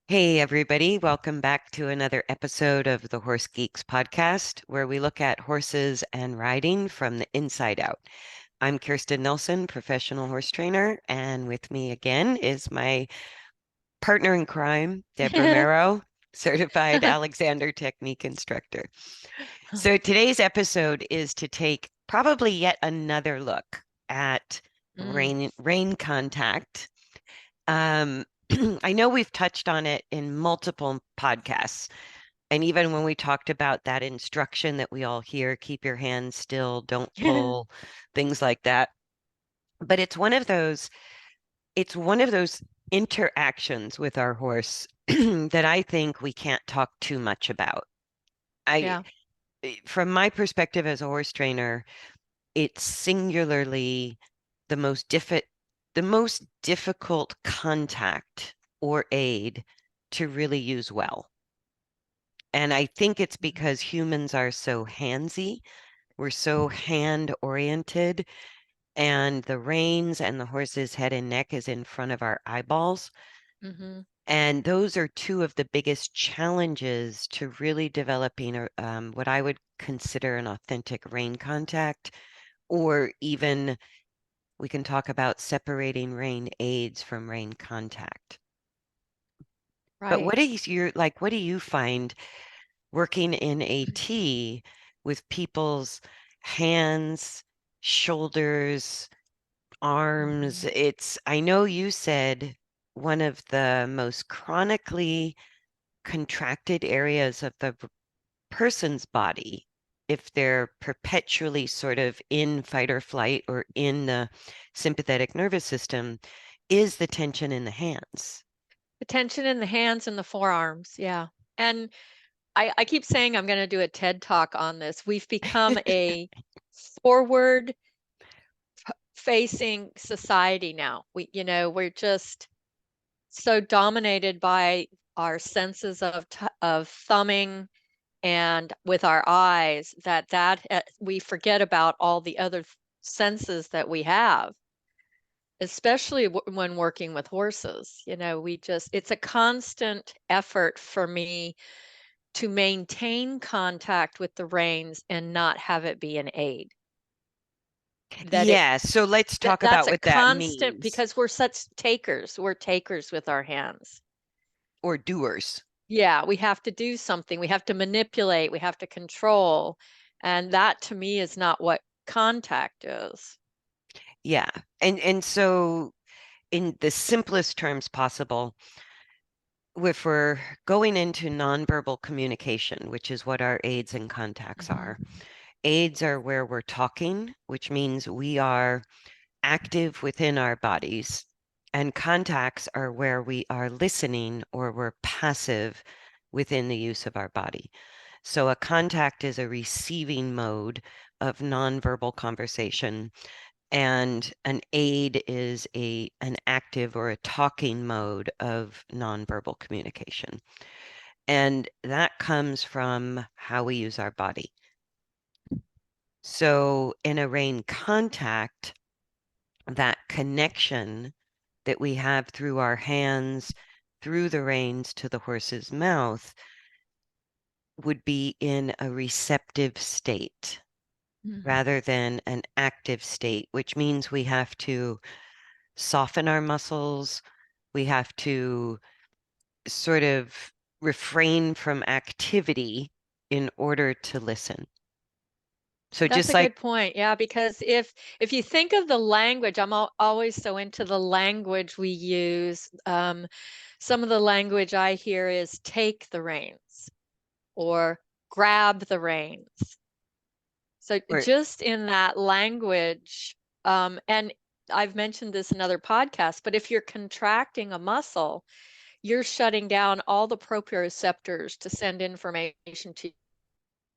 Hey, everybody. Welcome back to another episode of the Horse Geeks podcast, where we look at horses and riding from the inside out. I'm Kirsten Nelsen, professional horse trainer, and with me again is my partner in crime, Deb Romero, certified Alexander technique instructor. So today's episode is to take probably yet another look at Mm. rein contact. Um, I know we've touched on it in multiple podcasts. And even when we talked about that instruction that we all hear, keep your hands still, don't pull, things like that. But it's one of those interactions with our horse that I think we can't talk too much about. I, Yeah, from my perspective as a horse trainer, it's singularly the most difficult contact or aid to really use well. And I think it's Mhm. because humans are so handsy, we're so hand oriented, and the reins and the horse's head and neck is in front of our eyeballs. Mhm. And those are two of the biggest challenges to really developing what I would consider an authentic rein contact, or even we can talk about separating rein aids from rein contact. But Right. what is your like, what do you find working in AT with people's hands, shoulders, arms? Mhm. I know you said one of the most chronically contracted areas of the person's body, if they're perpetually sort of in fight or flight or in the sympathetic nervous system, is the tension in the hands. The tension in the hands and the forearms. Yeah. And I keep saying I'm going to do a TED talk on this. We've become a forward facing society now. We're just so dominated by our senses of thumbing and with our eyes that we forget about all the other senses that we have, especially when working with horses. It's a constant effort for me to maintain contact with the reins and not have it be an aid. That it Yeah, so let's that talk that's about a what that constant means. because we're such takers. We're takers with our hands. Or doers. Yeah, we have to do something. We have to manipulate, we have to control. And that to me is not what contact is. Yeah. And so in the simplest terms possible, if we're going into nonverbal communication, which is what our aids and contacts Mhm. are, aids are where we're talking, which means we are active within our bodies, and contacts are where we are listening or we're passive within the use of our body. So a contact is a receiving mode of nonverbal conversation, and an aid is an active or a talking mode of nonverbal communication. And that comes from how we use our body. So in a rein contact, that connection that we have through our hands, through the reins to the horse's mouth, would be in a receptive state Mhm. rather than an active state, which means we have to soften our muscles. We have to sort of refrain from activity in order to listen. So That's just a like, good point. Yeah, because if you think of the language, always so into the language we use. Some of the language I hear is take the reins or grab the reins. So or just in that language, and I've mentioned this in other podcasts, but if you're contracting a muscle, you're shutting down all the proprioceptors to send information to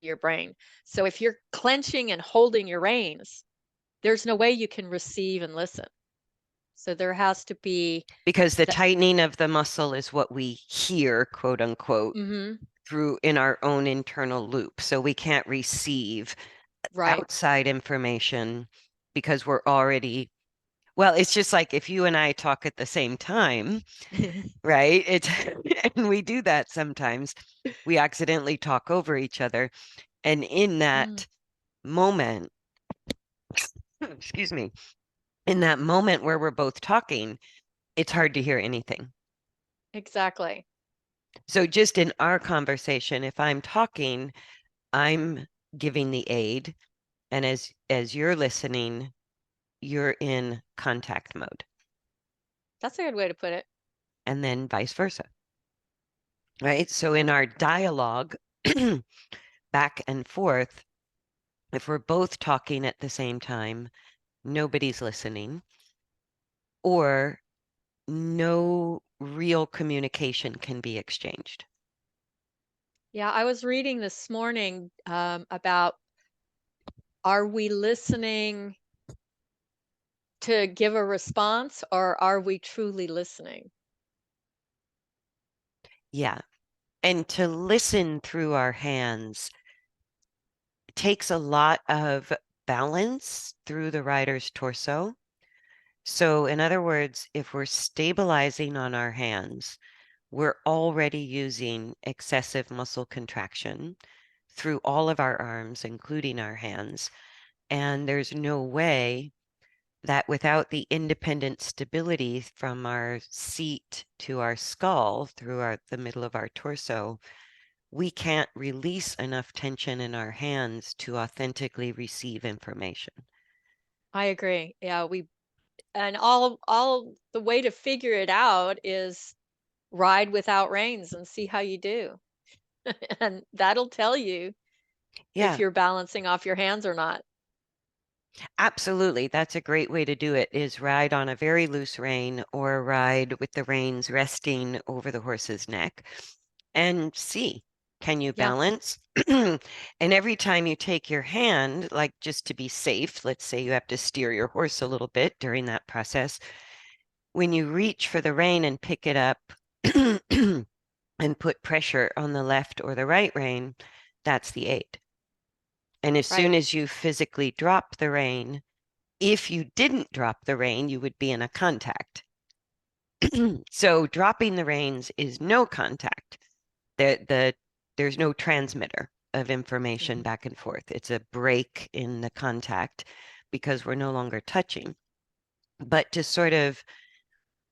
your brain. So if you're clenching and holding your reins, there's no way you can receive and listen. So there has to be because the that. tightening of the muscle is what we hear, quote unquote, Hmm. through in our own internal loop. So we can't receive Right. outside information because we're already Well, it's just like if you and I talk at the same time, right? It's and we do that sometimes. We accidentally talk over each other. And in Mm, that moment, excuse me, in that moment where we're both talking, it's hard to hear anything. exactly. So just in our conversation, if I'm talking, I'm giving the aid, and as you're listening, you're in contact mode, That's a good way to put it. and then vice versa, right? So in our dialogue back and forth, if we're both talking at the same time, nobody's listening, or no real communication can be exchanged. Yeah, I was reading this morning about, are we listening to give a response, or are we truly listening? Yeah. And to listen through our hands takes a lot of balance through the rider's torso. So, in other words, if we're stabilizing on our hands, we're already using excessive muscle contraction through all of our arms, including our hands. And there's no way that without the independent stability from our seat to our skull through the middle of our torso, we can't release enough tension in our hands to authentically receive information. I agree. Yeah, we and all the way to figure it out is ride without reins and see how you do. And that'll tell you if Yeah, you're balancing off your hands or not. absolutely. That's a great way to do it is ride on a very loose rein or ride with the reins resting over the horse's neck and see, can you Yeah, balance? And every time you take your hand, like just to be safe, let's say you have to steer your horse a little bit during that process, when you reach for the rein and pick it up and put pressure on the left or the right rein, that's the aid. And as soon right. as you physically drop the rein, if you didn't drop the rein, you would be in a contact. So dropping the reins is no contact. There's no transmitter of information Mhm. back and forth. It's a break in the contact because we're no longer touching. But to sort of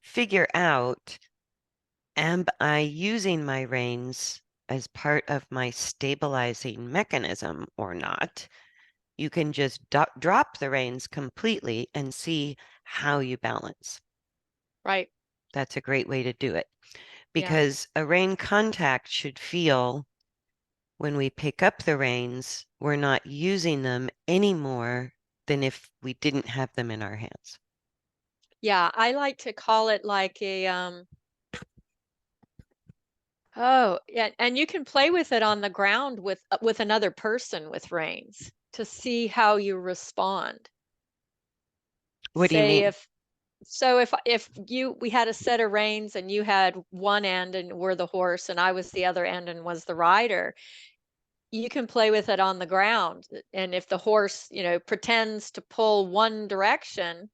figure out, am I using my reins as part of my stabilizing mechanism or not? You can just drop the reins completely and see how you balance. Right. That's a great way to do it Yeah. because a rein contact should feel when we pick up the reins, we're not using them any more than if we didn't have them in our hands. Yeah, I like to call it like a oh, yeah, and you can play with it on the ground with another person with reins to see how you respond. What do you Say mean? if you we had a set of reins and you had one end and were the horse and I was the other end and was the rider, you can play with it on the ground. And if the horse, pretends to pull one direction,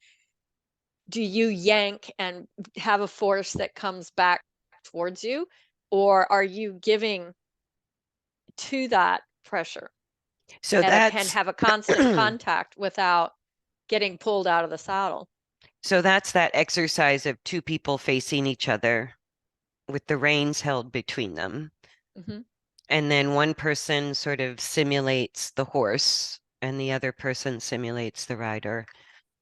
do you yank and have a force that comes back towards you? Or are you giving to that pressure So and that's have a constant contact without getting pulled out of the saddle? so that's that exercise of two people facing each other with the reins held between them. Hmm. And then one person sort of simulates the horse and the other person simulates the rider.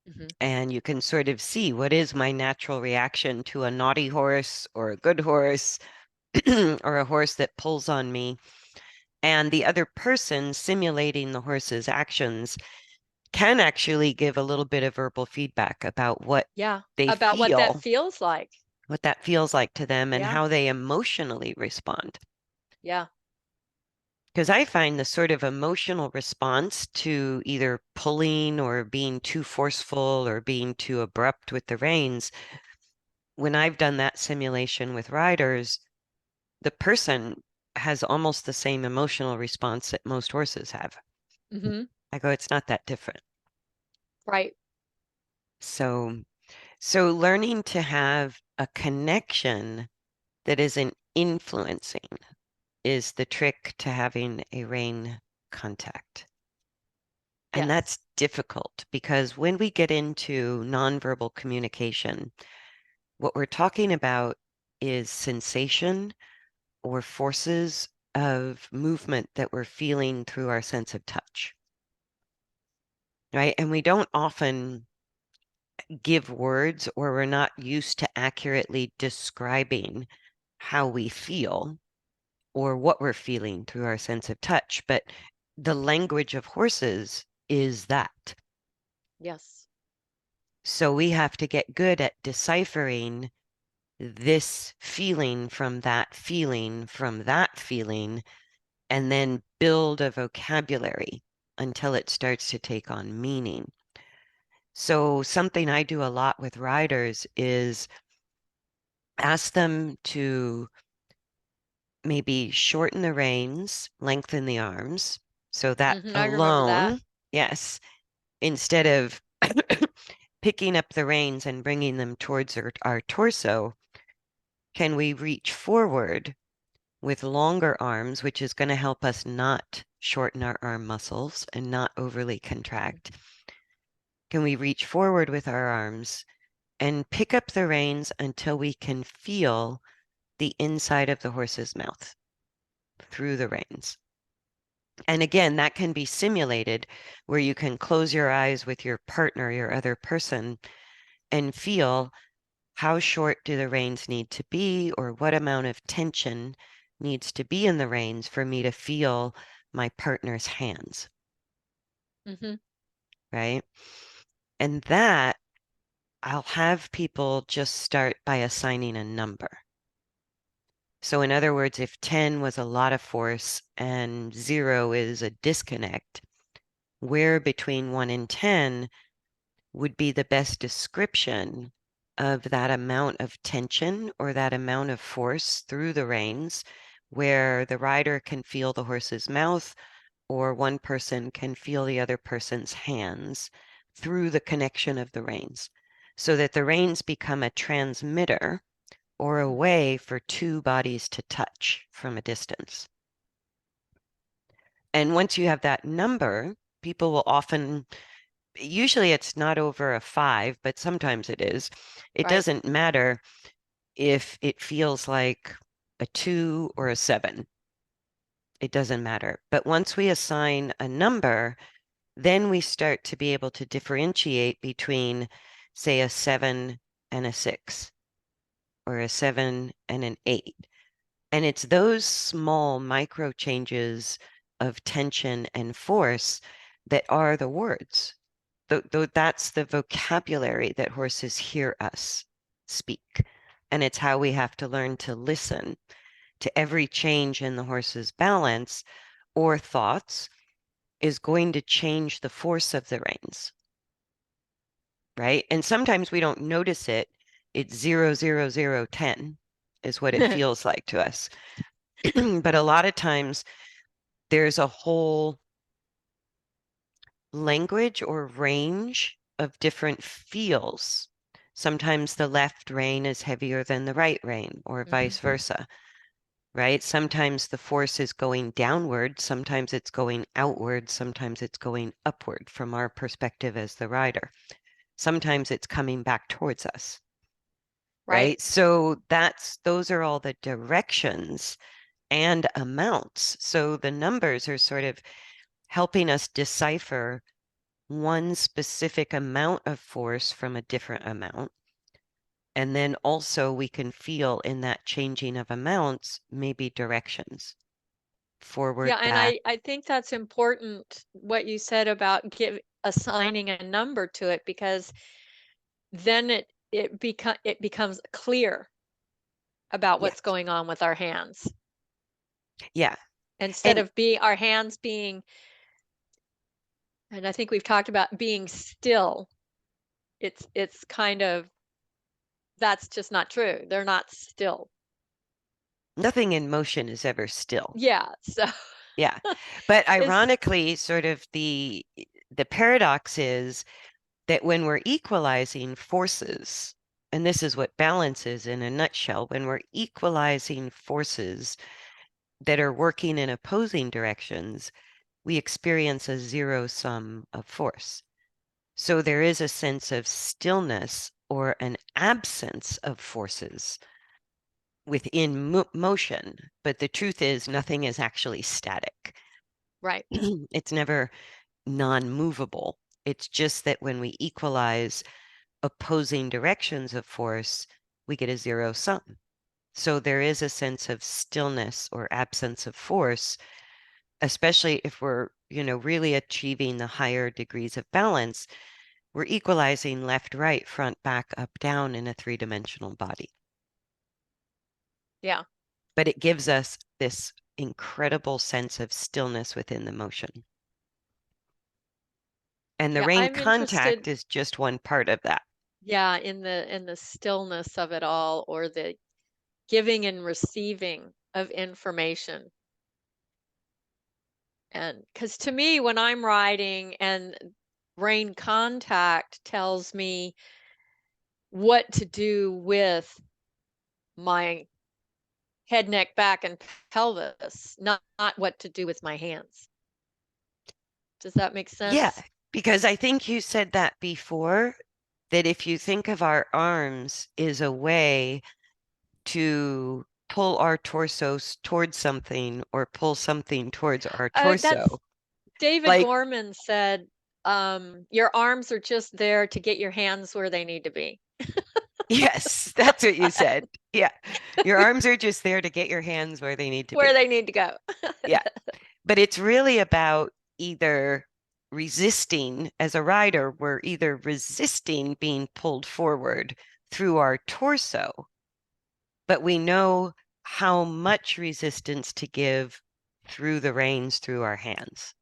Hmm. And you can sort of see what is my natural reaction to a naughty horse or a good horse or a horse that pulls on me. And the other person simulating the horse's actions can actually give a little bit of verbal feedback about Yeah, they about what that feel, feels like. what that feels like to them, and Yeah, how they emotionally respond. yeah. Because I find the sort of emotional response to either pulling or being too forceful or being too abrupt with the reins, when I've done that simulation with riders, the person has almost the same emotional response that most horses have. Hmm. I go, it's not that different. Right. So. So learning to have a connection that isn't influencing is the trick to having a rein contact. And Yes. that's difficult because when we get into nonverbal communication, what we're talking about is sensation or forces of movement that we're feeling through our sense of touch, right? And we don't often give words, or we're not used to accurately describing how we feel or what we're feeling through our sense of touch. But the language of horses is that. Yes. So we have to get good at deciphering this feeling from that feeling from that feeling, and then build a vocabulary until it starts to take on meaning. So something I do a lot with riders is ask them to maybe shorten the reins, lengthen the arms. So that Hmm, I remember that. alone, yes, instead of picking up the reins and bringing them towards our torso, can we reach forward with longer arms, which is going to help us not shorten our arm muscles and not overly contract? Can we reach forward with our arms and pick up the reins until we can feel the inside of the horse's mouth through the reins? And again, that can be simulated where you can close your eyes with your partner, your other person, and feel how short do the reins need to be, or what amount of tension needs to be in the reins for me to feel my partner's hands, Hmm. right? And that I'll have people just start by assigning a number. So in other words, if 10 was a lot of force and 0 is a disconnect, where between 1 and 10 would be the best description of that amount of tension or that amount of force through the reins, where the rider can feel the horse's mouth or one person can feel the other person's hands through the connection of the reins, so that the reins become a transmitter or a Hmm. way for two bodies to touch from a distance. And once you have that number, people will often, usually it's not over a 5, but sometimes it is. It Right. doesn't matter if it feels like a 2 or a 7. It doesn't matter. But once we assign a number, then we start to be able to differentiate between, say, a 7 and a 6, or a 7 and an 8. And it's those small micro changes of tension and force that are the words. That's the vocabulary that horses hear us speak. And it's how we have to learn to listen to every change in the horse's balance or thoughts is going to change the force of the reins, right? And sometimes we don't notice it. It's 0, 0, 0, 10 is what it feels like to us. But a lot of times there's a whole language or range of different feels. Sometimes the left rein is heavier than the right rein, or Hmm. vice versa, right? Sometimes the force is going downward, sometimes it's going outward, sometimes it's going upward from our perspective as the rider. Sometimes it's coming back towards us, Right. right? So those are all the directions and amounts. So the numbers are sort of helping us decipher one specific amount of force from a different amount. And then also we can feel in that changing of amounts, maybe directions, Yeah, forward, and back. I think that's important what you said about assigning a number to it, because then it becomes clear about Yeah. what's going on with our hands, Yeah. instead And of being our hands being, and I think we've talked about being still. It's kind of, that's just not true. They're not still. nothing in motion is ever still. Yeah, so Yeah. But it's ironically, sort of the paradox is that when we're equalizing forces, and this is what balance is in a nutshell, when we're equalizing forces that are working in opposing directions, we experience a zero sum of force. So there is a sense of stillness or an absence of forces within motion. But the truth is, nothing is actually static. Right. It's never non-movable. It's just that when we equalize opposing directions of force, we get a zero sum. So there is a sense of stillness or absence of force, especially if we're, really achieving the higher degrees of balance. We're equalizing left, right, front, back, up, down in a three-dimensional body. Yeah. But it gives us this incredible sense of stillness within the motion. And the Yeah. Rein I'm interested, contact is just one part of that. yeah, in the stillness of it all, or the giving and receiving of information. And because to me, when I'm writing and brain contact tells me what to do with my head, neck, back, and pelvis, not what to do with my hands. Does that make Yeah, sense? because I think you said that before, that if you think of our arms is a way to pull our torsos towards something or pull something towards our That's torso, David like, Gorman said, your arms are just there to get your hands where they need to be. yes, that's what you said. Yeah. Your arms are just there to get your hands where they need to Where be. they need to go. Yeah. But it's really about either resisting, as a rider, we're either resisting being pulled forward through our torso, but we know how much resistance to give through the reins through our hands.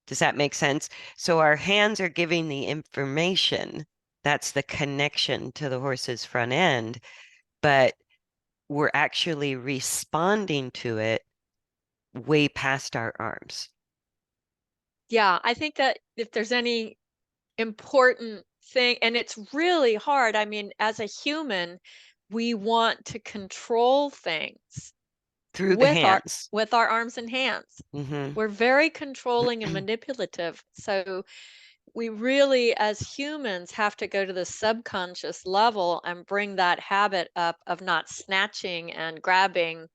Does that make sense? So our hands are giving the information. That's the connection to the horse's front end, but we're actually responding to it way past our arms. Yeah, I think that if there's any important thing, and it's really hard. I mean, as a human, we want to control things Through the with our hands. with our arms and hands. Hmm. We're very controlling and manipulative. So we really, as humans, have to go to the subconscious level and bring that habit up of not snatching and grabbing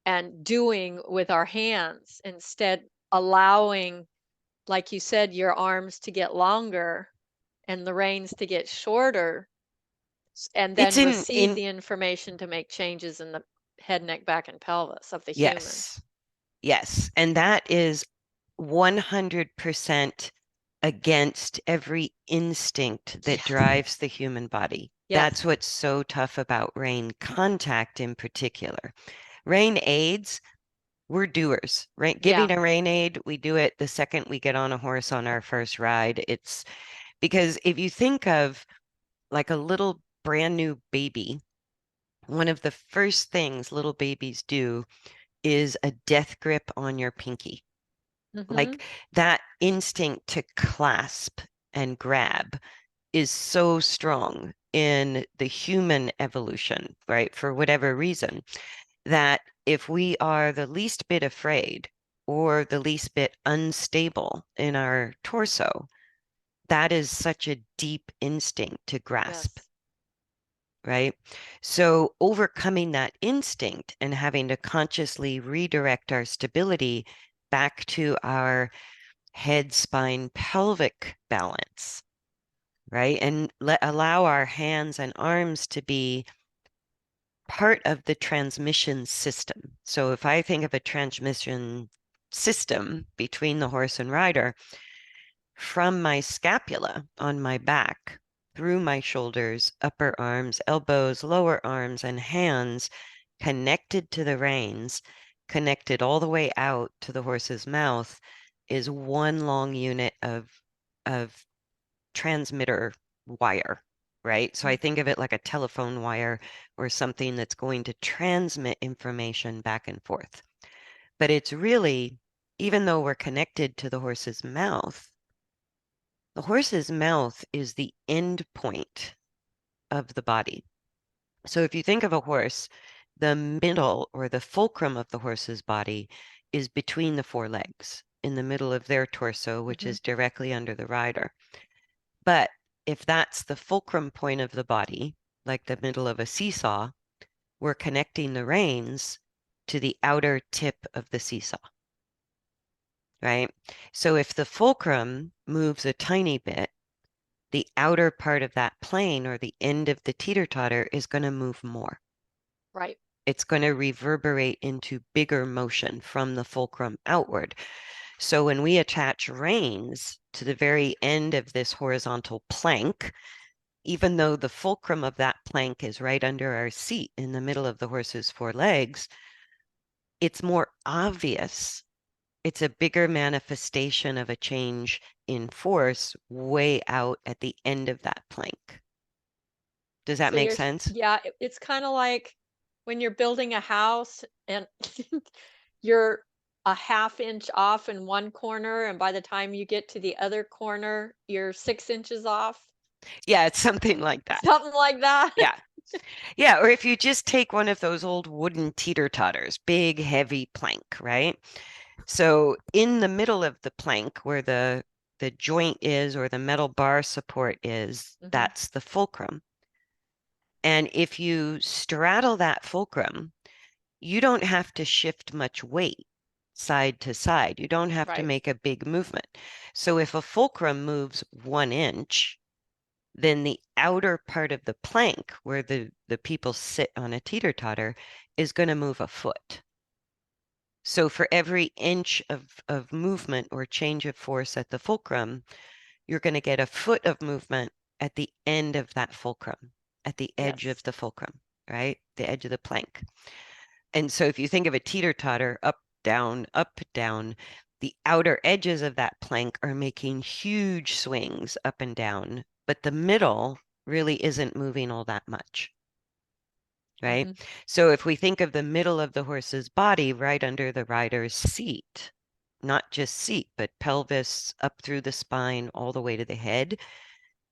and doing with our hands, instead allowing, like you said, your arms to get longer and the reins to get shorter, and It's then in receive in the information to make changes in the head, neck, back, and pelvis of the human. yes. Yes, and that is 100% against every instinct that Yes. drives the human body. Yes. That's what's so tough about rein contact in particular. Rein aids, we're doers, right? Yeah. Giving a rein aid, we do it the second we get on a horse on our first ride. It's because if you think of like a little brand new baby, one of the first things little babies do is a death grip on your pinky. Mm-hmm. Like that instinct to clasp and grab is so strong in the human evolution, right? For whatever reason, that if we are the least bit afraid or the least bit unstable in our torso, that is such a deep instinct to grasp, Yes. right? So overcoming that instinct and having to consciously redirect our stability back to our head, spine, pelvic balance, right? And allow our hands and arms to be part of the transmission system. So if I think of a transmission system between the horse and rider, from my scapula on my back, through my shoulders, upper arms, elbows, lower arms, and hands, connected to the reins, connected all the way out to the horse's mouth, is one long unit of transmitter wire, right? So I think of it like a telephone wire or something that's going to transmit information back and forth. But it's really, even though we're connected to the horse's mouth, The horse's mouth is the end point of the body. So if you think of a horse, the middle or the fulcrum of the horse's body is between the four legs, in the middle of their torso, which Mm-hmm. is directly under the rider. But if that's the fulcrum point of the body, like the middle of a seesaw, we're connecting the reins to the outer tip of the seesaw, right? So if the fulcrum moves a tiny bit, the outer part of that plane or the end of the teeter-totter is going to move more. Right. It's going to reverberate into bigger motion from the fulcrum outward. So when we attach reins to the very end of this horizontal plank, even though the fulcrum of that plank is right under our seat in the middle of the horse's four legs, it's more obvious. It's a bigger manifestation of a change in force way out at the end of that plank. Does that So make you're, sense? yeah, it's kind of like when you're building a house and you're a half inch off in one corner, and by the time you get to the other corner, you're 6 inches off. Yeah, it's something like that. Something like that. Yeah. Yeah. Or if you just take one of those old wooden teeter-totters, big, heavy plank, right? So in the middle of the plank where the joint is or the metal bar support is, Mm-hmm. that's the fulcrum. And if you straddle that fulcrum, you don't have to shift much weight side to side. You don't have to Right. make a big movement. So if a fulcrum moves 1 inch, then the outer part of the plank where the people sit on a teeter-totter is going to move a foot. So for every inch of movement or change of force at the fulcrum, you're going to get a foot of movement at the end of that fulcrum, at the edge of Yes. the fulcrum, right? The edge of the plank. And so if you think of a teeter-totter, up, down, the outer edges of that plank are making huge swings up and down, but the middle really isn't moving all that much, right? Mm-hmm. So if we think of the middle of the horse's body right under the rider's seat, not just seat, but pelvis up through the spine all the way to the head,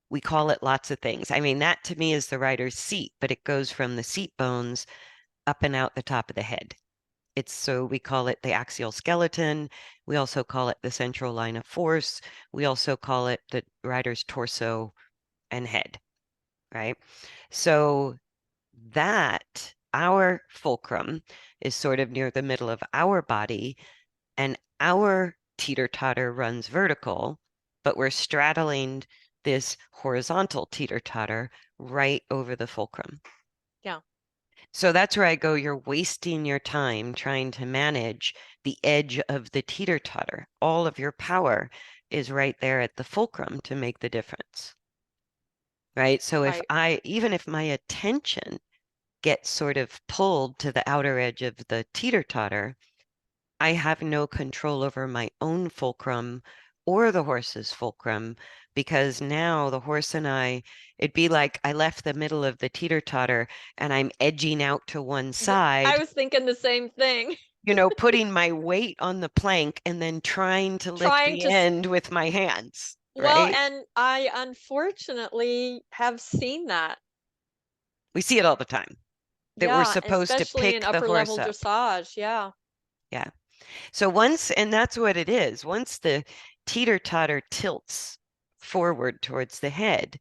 we call it lots of things. I mean, that to me is the rider's seat, but it goes from the seat bones up and out the top of the head. It's so we call it the axial skeleton. We also call it the central line of force. We also call it the rider's torso and head, right? So that our fulcrum is sort of near the middle of our body, and our teeter-totter runs vertical, but we're straddling this horizontal teeter-totter right over the fulcrum. Yeah. So that's where I go, you're wasting your time trying to manage the edge of the teeter-totter. All of your power is right there at the fulcrum to make the difference, right? So Right. even if my attention gets sort of pulled to the outer edge of the teeter-totter, I have no control over my own fulcrum or the horse's fulcrum because now the horse and it'd be like I left the middle of the teeter-totter and I'm edging out to one I side, was thinking the same thing. putting my weight on the plank and then trying to lift Trying the to, end with my hands, well, right? and I unfortunately have seen that. We see it all the time that we're Yeah, supposed to especially in pick the upper horse level up. dressage. Yeah. Yeah. So and that's what it is. Once the teeter-totter tilts forward towards the head,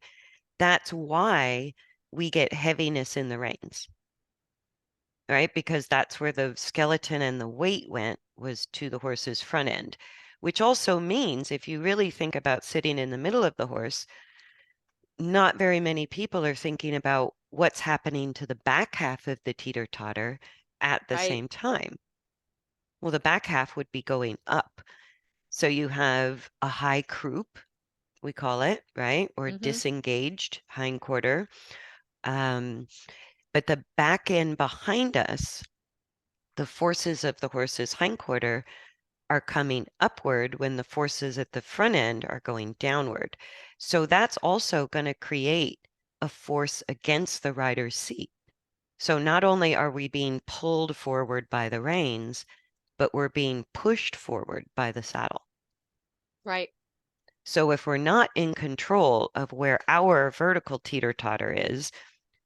that's why we get heaviness in the reins, right? Because that's where the skeleton and the weight went was to the horse's front end, which also means if you really think about sitting in the middle of the horse, not very many people are thinking about what's happening to the back half of the teeter-totter at the Right. same time. Well, the back half would be going up. So you have a high croup, we call it, right? Or Mm-hmm. disengaged hindquarter. Um, but the back end behind us, the forces of the horse's hindquarter are coming upward when the forces at the front end are going downward. So that's also going to create a force against the rider's seat. So not only are we being pulled forward by the reins, but we're being pushed forward by the saddle. Right. So if we're not in control of where our vertical teeter-totter is,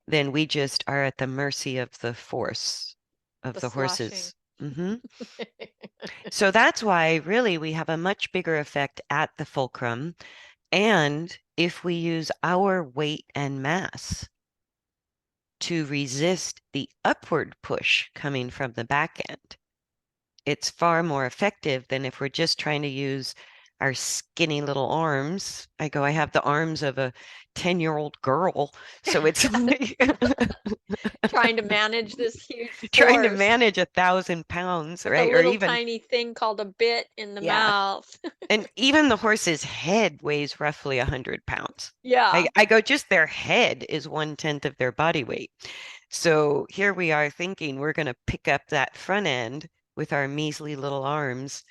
then we just are at the mercy of the force of The the sloshing. horses. So that's why really we have a much bigger effect at the fulcrum. And if we use our weight and mass to resist the upward push coming from the back end, it's far more effective than if we're just trying to use our skinny little arms. I have the arms of a 10-year-old girl. So it's like Trying to manage this huge trying to force manage 1,000 pounds, with a right? Or little even, tiny thing called a bit in the yeah. mouth. And even the horse's head weighs roughly 100 pounds. Yeah. I go, just their head is 1/10 of their body weight. So here we are thinking we're going to pick up that front end with our measly little arms.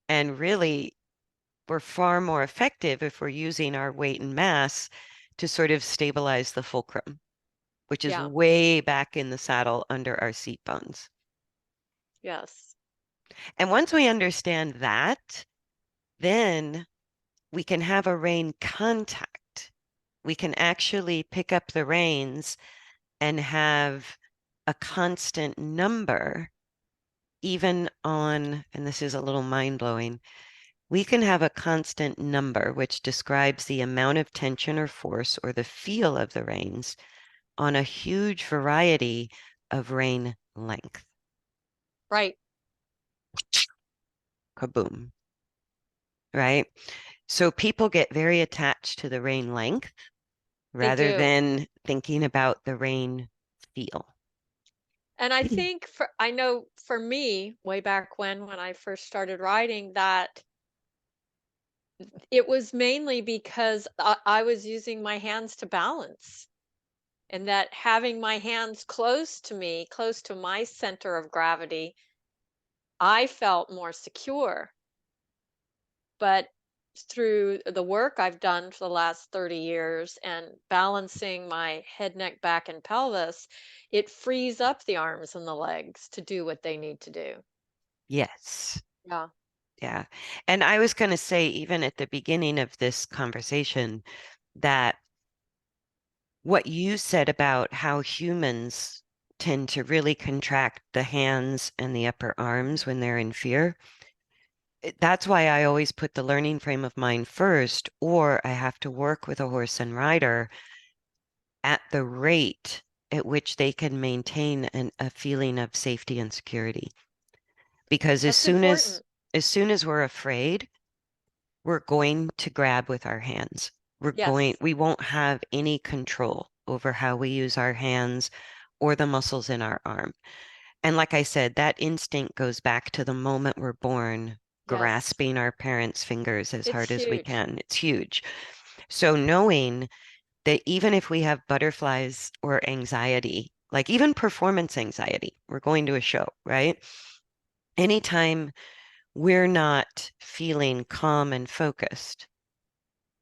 And really, we're far more effective if we're using our weight and mass to sort of stabilize the fulcrum, which is Yeah. way back in the saddle under our seat bones. Yes. And once we understand that, then we can have a rein contact. We can actually pick up the reins and have a constant number, even on, and this is a little mind-blowing, we can have a constant number which describes the amount of tension or force or the feel of the reins on a huge variety of rein length. Right. Kaboom, right? So people get very attached to the rein length They rather do. than thinking about the rein feel. And I know for me, way back when I first started riding, that it was mainly because I was using my hands to balance, and that having my hands close to me, close to my center of gravity, I felt more secure. But through the work I've done for the last 30 years and balancing my head, neck, back, and pelvis, it frees up the arms and the legs to do what they need to do. Yes. Yeah. Yeah. And I was going to say, even at the beginning of this conversation, that what you said about how humans tend to really contract the hands and the upper arms when they're in fear. That's why I always put the learning frame of mind first, or I have to work with a horse and rider at the rate at which they can maintain a feeling of safety and security. Because That's important. as soon as we're afraid, we're going to grab with our hands. Yes. We won't have any control over how we use our hands or the muscles in our arm. And like I said, that instinct goes back to the moment we're born, Yes. grasping our parents' fingers as It's hard as we huge. can. It's huge. So knowing that even if we have butterflies or anxiety, like even performance anxiety, we're going to a show, right? Anytime we're not feeling calm and focused,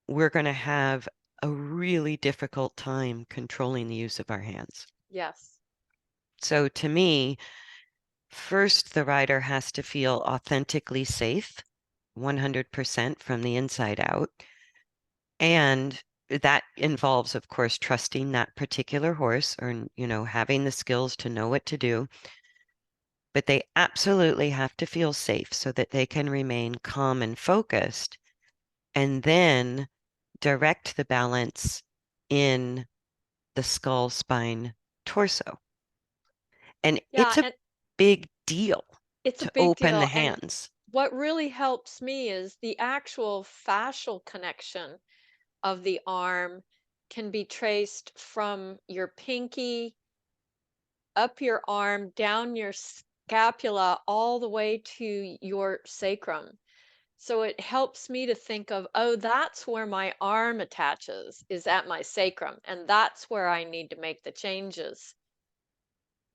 we're going to have a really difficult time controlling the use of our hands. Yes. So to me, first, the rider has to feel authentically safe, 100% from the inside out. And that involves, of course, trusting that particular horse or, having the skills to know what to do. But they absolutely have to feel safe so that they can remain calm and focused and then direct the balance in the skull, spine, torso. And Yeah, it's a and big deal it's a to big open the deal. And hands. what really helps me is the actual fascial connection of the arm can be traced from your pinky up your arm, down your scapula, all the way to your sacrum. So it helps me to think of, oh, that's where my arm attaches, is at my sacrum. And that's where I need to make the changes.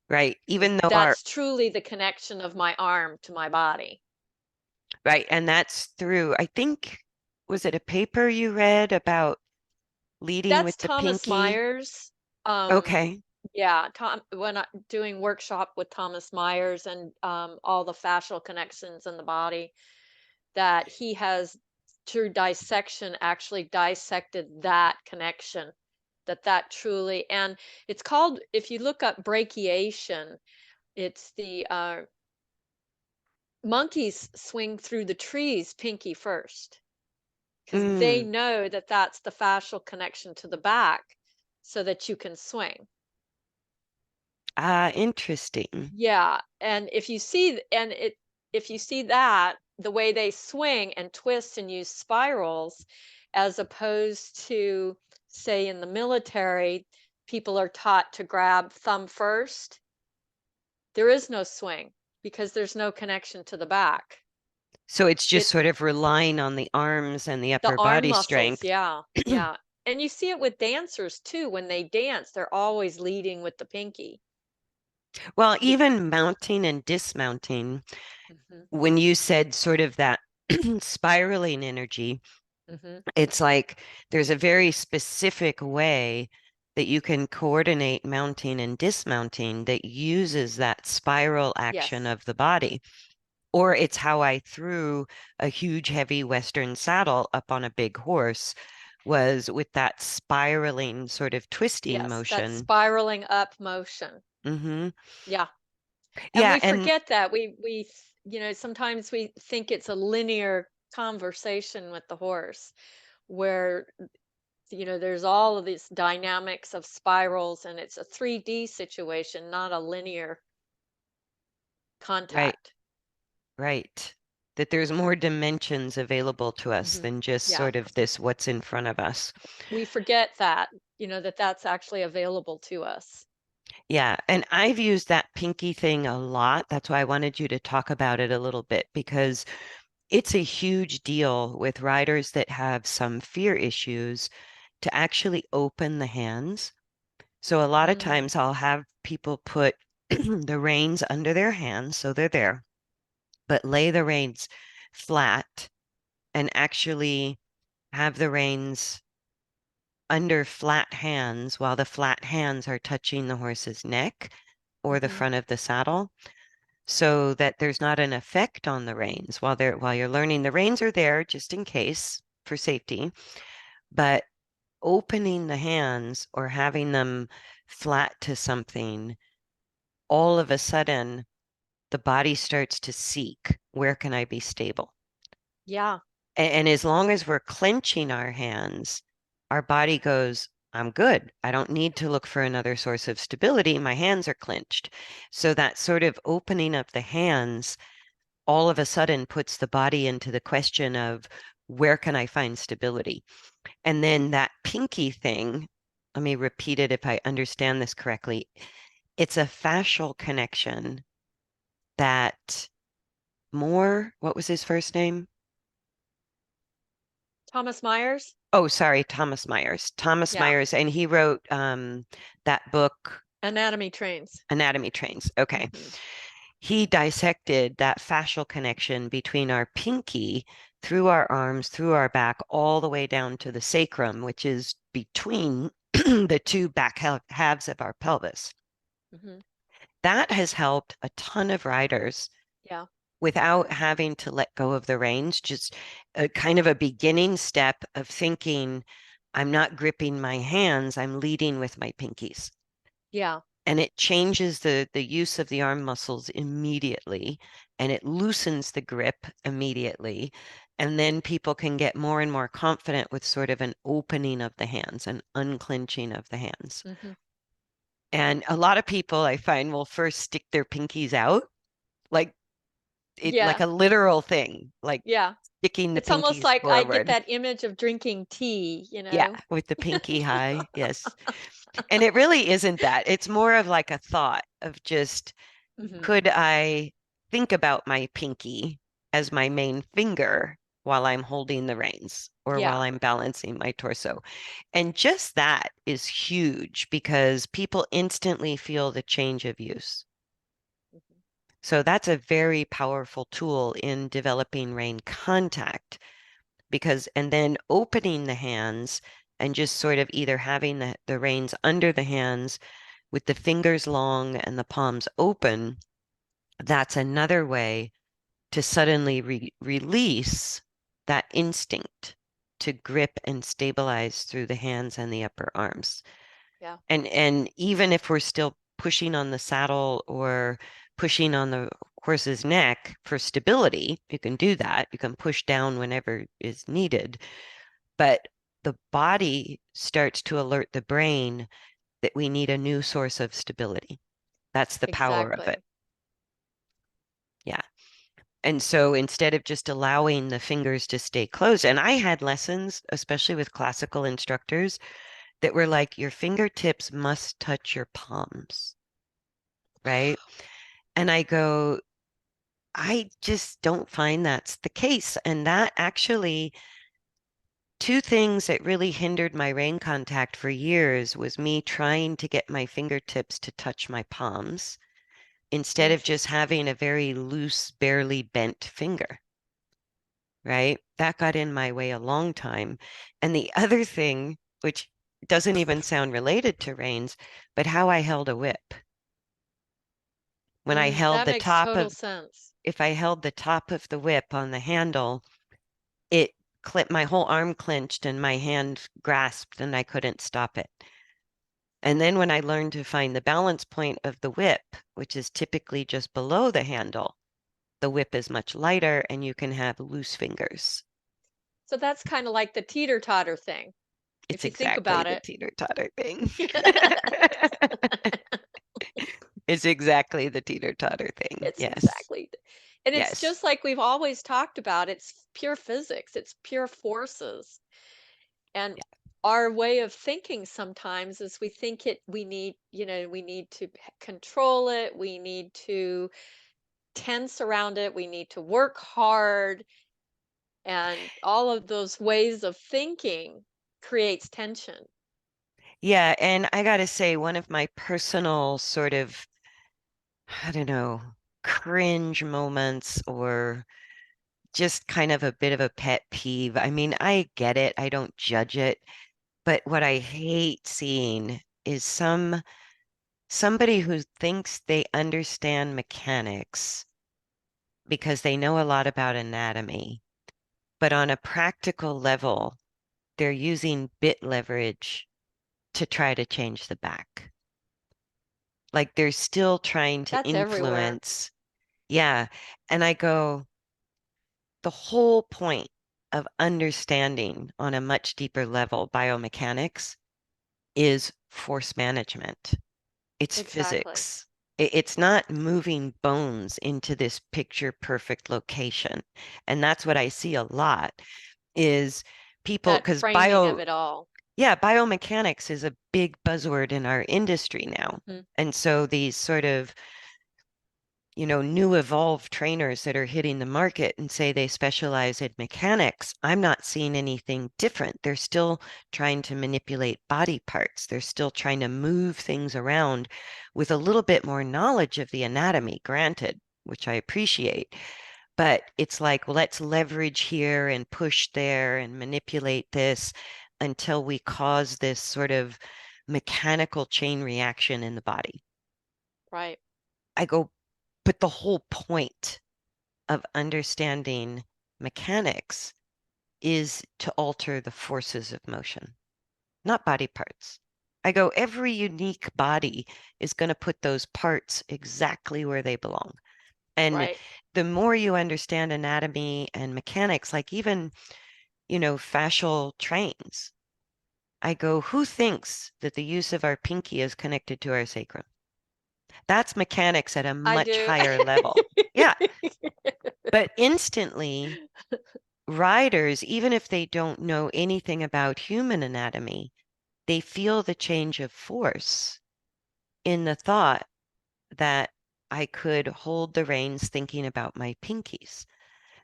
Right. Even though That's truly the connection of my arm to my body. right. And that's through, I think, was it a paper you read about leading That's with the Thomas pinky? Myers. Um, Okay. yeah, when I doing workshop with Thomas Myers and all the fascial connections in the body, that he has true dissection actually dissected that connection, that truly, and it's called, if you look up brachiation, it's the monkeys swing through the trees pinky first because they Mm, know that that's the fascial connection to the back so that you can swing. interesting. Yeah, and if you see that, the way they swing and twist and use spirals, as opposed to, say, in the military, people are taught to grab thumb first. There is no swing because there's no connection to the back. So it's just It sort of relying on the arms and the The upper arm body muscles, strength. yeah, yeah. And you see it with dancers too. When they dance, they're always leading with the pinky. Well, Be even mounting and dismounting, Mhm, when you said sort of that spiraling energy, mhm. it's like there's a very specific way that you can coordinate mounting and dismounting that uses that spiral action Yes. of the body. Or it's how I threw a huge, heavy Western saddle up on a big horse, was with that spiraling sort of twisting Yes, that motion. spiraling up motion. Hmm. Yeah. And Yeah, we and forget that. Sometimes we think it's a linear conversation with the horse where, there's all of these dynamics of spirals and it's a 3D situation, not a linear right, contact. right. That there's more dimensions available to us Hmm. than just Yeah. sort of this what's in front of us. We forget that, that that's actually available to us. Yeah, and I've used that pinky thing a lot. That's why I wanted you to talk about it a little bit because it's a huge deal with riders that have some fear issues to actually open the hands. So a lot of Mm, times I'll have people put the reins under their hands so they're there, but lay the reins flat and actually have the reins under flat hands while the flat hands are touching the horse's neck or the hmm. front of the saddle so that there's not an effect on the reins while you're learning. The reins are there just in case for safety, but opening the hands or having them flat to something, all of a sudden the body starts to seek, where can I be stable? Yeah. And as long as we're clenching our hands, our body goes, I'm good. I don't need to look for another source of stability. My hands are clenched. So that sort of opening of the hands all of a sudden puts the body into the question of where can I find stability? And then that pinky thing, let me repeat it if I understand this correctly. It's a fascial connection that what was his first name? Thomas Myers? Oh, sorry, Thomas Myers. Thomas Yeah. Myers, and he wrote that book, Anatomy trains. Anatomy Trains. Okay. Hmm. He dissected that fascial connection between our pinky through our arms, through our back, all the way down to the sacrum, which is between the two back halves of our pelvis. Hmm. That has helped a ton of riders Yeah. without having to let go of the reins, just a kind of a beginning step of thinking, I'm not gripping my hands, I'm leading with my pinkies. Yeah. And it changes the use of the arm muscles immediately, and it loosens the grip immediately. And then people can get more and more confident with sort of an opening of the hands, an unclenching of the hands. Hmm. And a lot of people I find will first stick their pinkies out, like like Yeah. a literal thing, like Yeah. sticking the It's almost pinkies like I get forward. that image of drinking tea, Yeah, with the pinky high. Yes. And it really isn't that. It's more of like a thought of just, Hmm. could I think about my pinky as my main finger while I'm holding the reins or while Yeah. I'm balancing my torso? And just that is huge because people instantly feel the change of use. Mhm. So that's a very powerful tool in developing rein contact because, and then opening the hands and just sort of either having the reins under the hands with the fingers long and the palms open, that's another way to suddenly release that instinct to grip and stabilize through the hands and the upper arms. Yeah. And even if we're still pushing on the saddle or pushing on the horse's neck for stability, you can do that. You can push down whenever is needed. But the body starts to alert the brain that we need a new source of stability. That's the power of it. Exactly. Yeah. And so instead of just allowing the fingers to stay closed, and I had lessons, especially with classical instructors, that were like, your fingertips must touch your palms, right? And I go, I just don't find that's the case. And that actually, two things that really hindered my rein contact for years was me trying to get my fingertips to touch my palms instead of just Interesting. having a very loose, barely bent finger, right? That got in my way a long time. And the other thing, which doesn't even sound related to reins, but how I held a whip. When I held That the makes top total of, sense. if I held the top of the whip on the handle, it clipped, my whole arm clenched and my hand grasped and I couldn't stop it. And then when I learned to find the balance point of the whip, which is typically just below the handle, the whip is much lighter and you can have loose fingers. So that's kind of like the teeter-totter thing, if It's you think exactly about the it. teeter-totter thing. It's exactly the teeter-totter thing. It's Yes. exactly, and it's Yes. just like we've always talked about, it's pure physics, it's pure forces. And our way of thinking sometimes is we think it, we need, we need to control it, we need to tense around it, we need to work hard, and all of those ways of thinking creates tension. Yeah, and I gotta say, one of my personal sort of, I don't know, cringe moments or just kind of a bit of a pet peeve. I mean, I get it, I don't judge it, but what I hate seeing is somebody who thinks they understand mechanics because they know a lot about anatomy, but on a practical level, they're using bit leverage to try to change the back. Like they're still trying to That's everywhere. influence. Yeah. And I go, the whole point of understanding on a much deeper level biomechanics is force management. It's Exactly. physics. It's not moving bones into this picture perfect location. And that's what I see a lot is people, That because framing of it all. yeah, biomechanics is a big buzzword in our industry now. Mhm. And so these sort of, new evolved trainers that are hitting the market and say they specialize in mechanics, I'm not seeing anything different. They're still trying to manipulate body parts. They're still trying to move things around with a little bit more knowledge of the anatomy, granted, which I appreciate. But it's like, well, let's leverage here and push there and manipulate this until we cause this sort of mechanical chain reaction in the body. Right. I go, but the whole point of understanding mechanics is to alter the forces of motion, not body parts. I go, every unique body is going to put those parts exactly where they belong. And Right. the more you understand anatomy and mechanics, like even, fascial trains, I go, who thinks that the use of our pinky is connected to our sacrum? That's mechanics at a I much do. higher level. Yeah. But instantly, riders, even if they don't know anything about human anatomy, they feel the change of force in the thought that I could hold the reins thinking about my pinkies.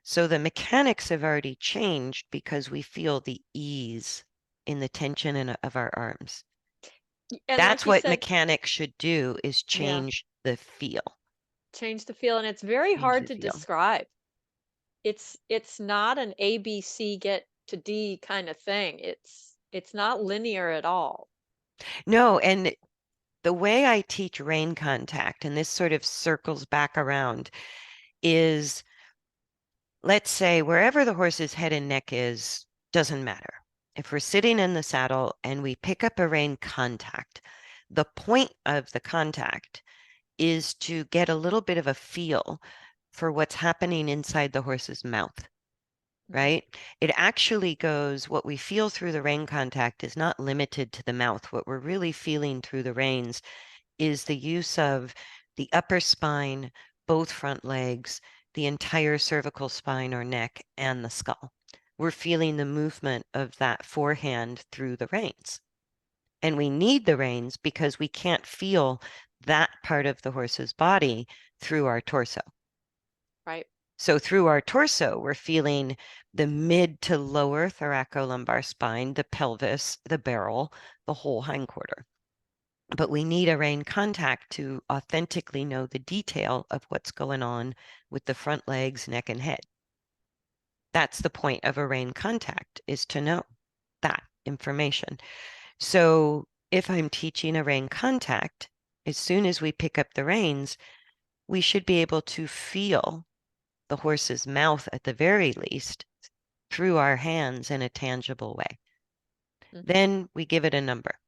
So the mechanics have already changed because we feel the ease in the tension of our arms. And That's like you what said, mechanics should do is yeah, change the feel. change the feel, and it's very Change hard the to feel. describe. It's not an ABC get to D kind of thing. It's not linear at all. No, and the way I teach rain contact, and this sort of circles back around, is let's say wherever the horse's head and neck is, doesn't matter. If we're sitting in the saddle and we pick up a rein contact, the point of the contact is to get a little bit of a feel for what's happening inside the horse's mouth, Mhm. right? It actually goes, what we feel through the rein contact is not limited to the mouth. What we're really feeling through the reins is the use of the upper spine, both front legs, the entire cervical spine or neck, and the skull. We're feeling the movement of that forehand through the reins. And we need the reins because we can't feel that part of the horse's body through our torso. Right. So through our torso, we're feeling the mid to lower thoracolumbar spine, the pelvis, the barrel, the whole hindquarter. But we need a rein contact to authentically know the detail of what's going on with the front legs, neck, and head. That's the point of a rein contact, is to know that information. So if I'm teaching a rein contact, as soon as we pick up the reins, we should be able to feel the horse's mouth at the very least through our hands in a tangible way. Mhm. Then we give it a number.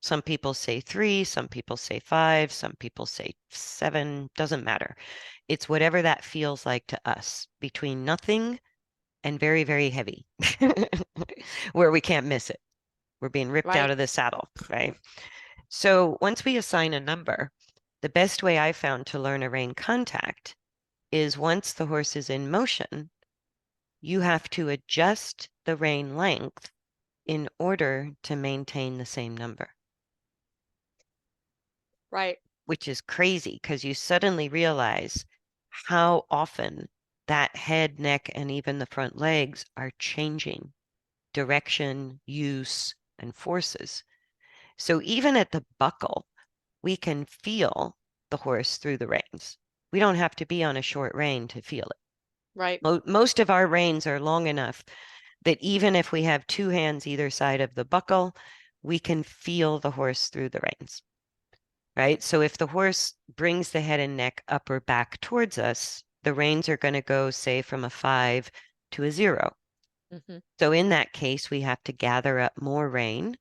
Some people say 3, some people say 5, some people say 7, doesn't matter. It's whatever that feels like to us, between nothing and very, very heavy, where we can't miss it. We're being ripped out Right. of the saddle, right? So once we assign a number, the best way I found to learn a rein contact is once the horse is in motion, you have to adjust the rein length in order to maintain the same number, Right. which is crazy because you suddenly realize how often that head, neck, and even the front legs are changing direction, use, and forces. So even at the buckle, we can feel the horse through the reins. We don't have to be on a short rein to feel it. Right. Most of our reins are long enough that even if we have two hands either side of the buckle, we can feel the horse through the reins, right? So if the horse brings the head and neck up or back towards us, the reins are going to go, say, from a 5 to a 0. Mhm. So in that case, we have to gather up more rein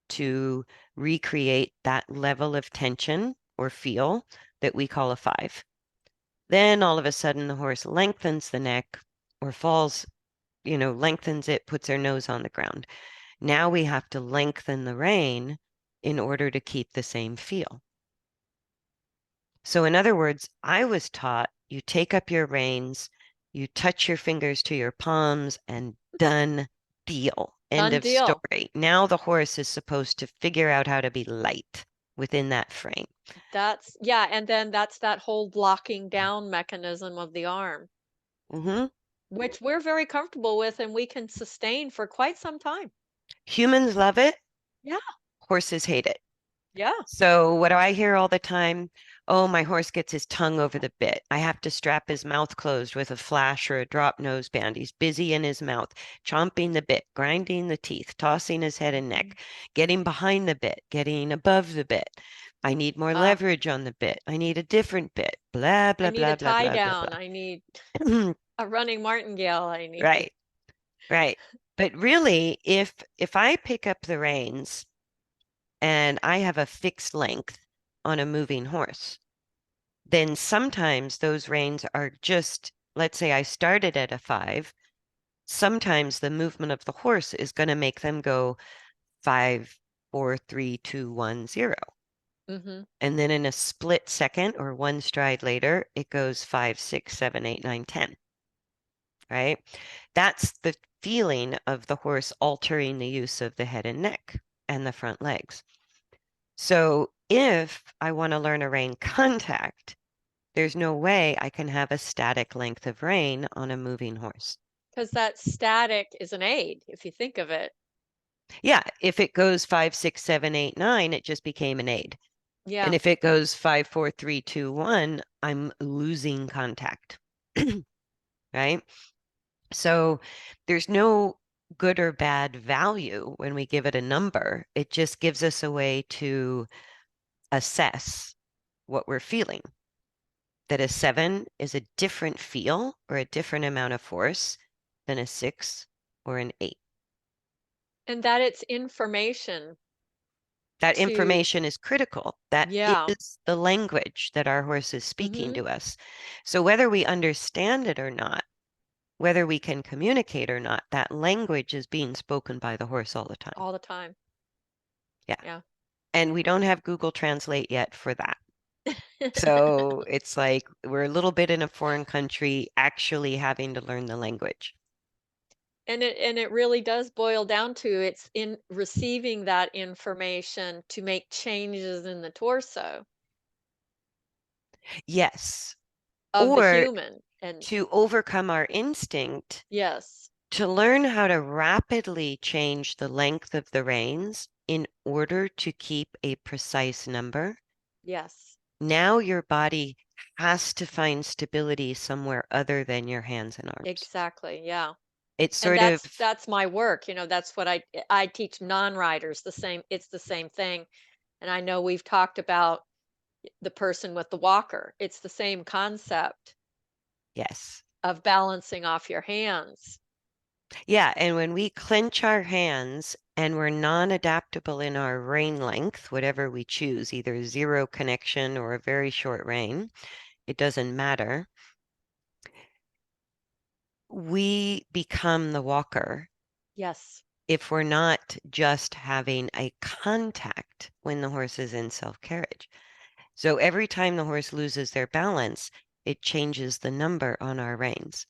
to recreate that level of tension or feel that we call a 5. Then all of a sudden the horse lengthens the neck or falls, lengthens it, puts their nose on the ground. Now we have to lengthen the rein in order to keep the same feel. So in other words, I was taught you take up your reins, you touch your fingers to your palms, and done deal. End Done of deal. story. Now the horse is supposed to figure out how to be light within that frame. That's yeah, and then that's that whole locking down mechanism of the arm, Hmm. which we're very comfortable with and we can sustain for quite some time. Humans love it, Yeah. horses hate it. Yeah. So what do I hear all the time? Oh, my horse gets his tongue over the bit. I have to strap his mouth closed with a flash or a drop nose band. He's busy in his mouth, chomping the bit, grinding the teeth, tossing his head and Mhm. neck, getting behind the bit, getting above the bit. I need more Uh, leverage on the bit. I need a different bit. Blah, I blah, need a blah, blah, tie blah, blah, down. I need blah. a running martingale. I need. Right, right. But really, if I pick up the reins and I have a fixed length on a moving horse, then sometimes those reins are just, let's say I started at a 5, sometimes the movement of the horse is going to make them go 5, 4, 3, 2, 1, 0. Mhm. And then in a split second or one stride later, it goes 5, 6, 7, 8, 9, 10. Right? That's the feeling of the horse altering the use of the head and neck and the front legs. So if I want to learn a rein contact, there's no way I can have a static length of rein on a moving horse. Because that static is an aid, if you think of it. Yeah, if it goes 5, 6, 7, 8, 9, it just became an aid. And Yeah. if it goes 5, 4, 3, 2, 1, I'm losing contact. Right? So there's no good or bad value when we give it a number. It just gives us a way to assess what we're feeling. that a 7 is a different feel or a different amount of force than a 6 or an 8. And that it's information That to, information is critical. That yeah. is the language that our horse is speaking Mm-hmm. to us. So whether we understand it or not, whether we can communicate or not, that language is being spoken by the horse all the time. All the time. Yeah. Yeah. And we don't have Google Translate yet for that. So it's like we're a little bit in a foreign country actually having to learn the language. And it really does boil down to it's in receiving that information to make changes in the torso Yes. of the Or human. And to overcome our instinct, yes, to learn how to rapidly change the length of the reins in order to keep a precise number. yes, Now your body has to find stability somewhere other than your hands and arms. exactly. Yeah. It's And sort of, that's my work. That's what I teach non-riders the same. It's the same thing. And I know we've talked about the person with the walker. It's the same concept yes. of balancing off your hands. Yeah, and when we clench our hands and we're non-adaptable in our rein length, whatever we choose, either zero connection or a very short rein, it doesn't matter. We become the walker Yes. if we're not just having a contact when the horse is in self-carriage. So every time the horse loses their balance, it changes the number on our reins.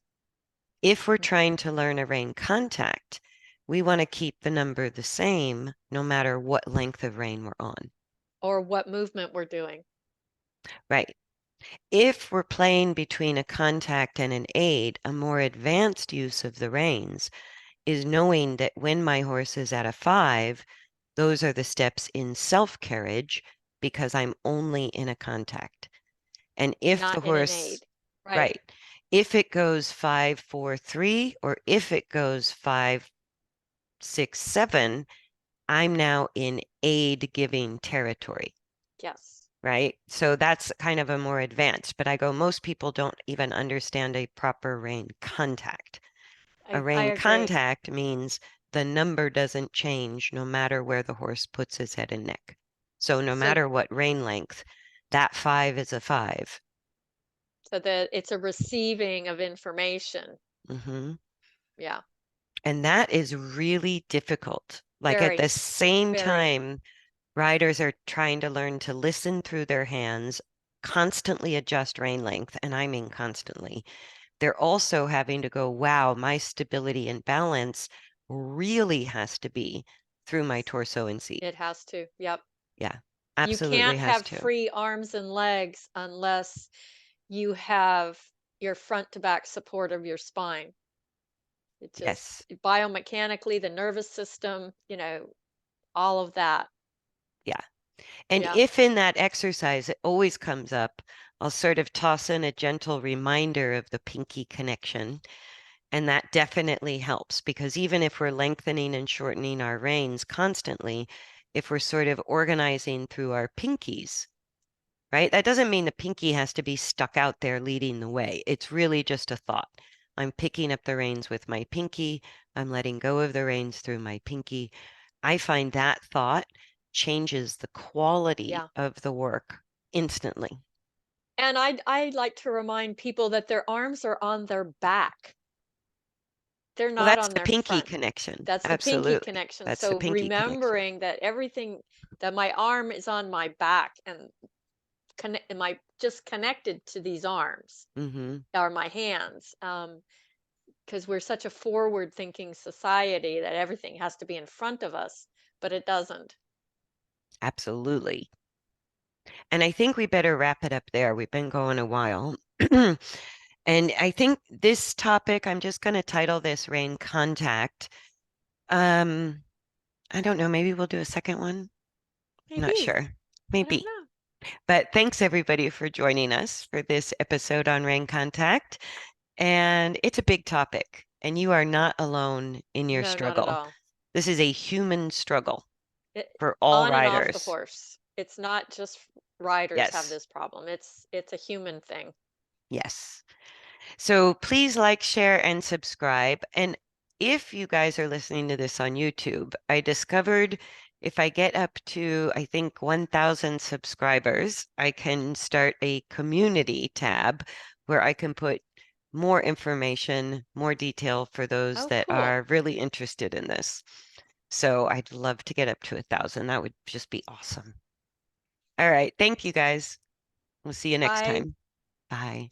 If we're trying to learn a rein contact, we want to keep the number the same no matter what length of rein we're on. Or what movement we're doing. Right. If we're playing between a contact and an aid, a more advanced use of the reins is knowing that when my horse is at a 5, those are the steps in self-carriage because I'm only in a contact. And if the Not in an horse, aid. Right. right, if it goes 5, 4, 3, or if it goes 5, 6, 7, I'm now in aid giving territory, Yes. right? So that's kind of a more advanced, but I go, most people don't even understand a proper rein contact. A I rein agree. contact means the number doesn't change no matter where the horse puts his head and neck. So no So matter what rein length, that 5 is a 5. so that it's a receiving of information. Hmm. Yeah. And that is really difficult. Like at Very, the same very. time, riders are trying to learn to listen through their hands, constantly adjust rein length, and I mean constantly. They're also having to go, wow, my stability and balance really has to be through my torso and seat. It has to. Yep. Yeah, You absolutely can't has have to. free arms and legs unless you have your front to back support of your spine. It just Yes. biomechanically, the nervous system, all of that. Yeah. And Yeah. if in that exercise it always comes up, I'll sort of toss in a gentle reminder of the pinky connection. And that definitely helps because even if we're lengthening and shortening our reins constantly, if we're sort of organizing through our pinkies, right? That doesn't mean the pinky has to be stuck out there leading the way. It's really just a thought. I'm picking up the reins with my pinky. I'm letting go of the reins through my pinky. I find that thought changes the quality Yeah. of the work instantly. And I like to remind people that their arms are on their back. They're Well, not that's on the their pinky front. connection. That's the pinky Absolutely. connection. That's the So pinky connection. remembering that my arm is on my back and am I just connected to these arms Hmm. or my hands? Because we're such a forward thinking society that everything has to be in front of us, but it doesn't. Absolutely. And I think we better wrap it up there. We've been going a while. And I think this topic, I'm just going to title this Rain Contact. Um, I don't know, maybe we'll do a second one. Not Maybe. sure. I don't Maybe. know. But thanks everybody for joining us for this episode on Rain Contact. And it's a big topic, and you are not alone in your No, not at struggle. all. This is a human struggle It, for all on and off the riders. horse. It's not just riders have Yes. this problem. It's a human thing. Yes. So please like, share, and subscribe. And if you guys are listening to this on YouTube, I discovered if I get up to, I think, 1,000 subscribers, I can start a community tab where I can put more information, more detail for those Oh, that cool. are really interested in this. So I'd love to get up to 1,000. That would just be awesome. All right. Thank you guys. We'll see you next Bye. time. Bye.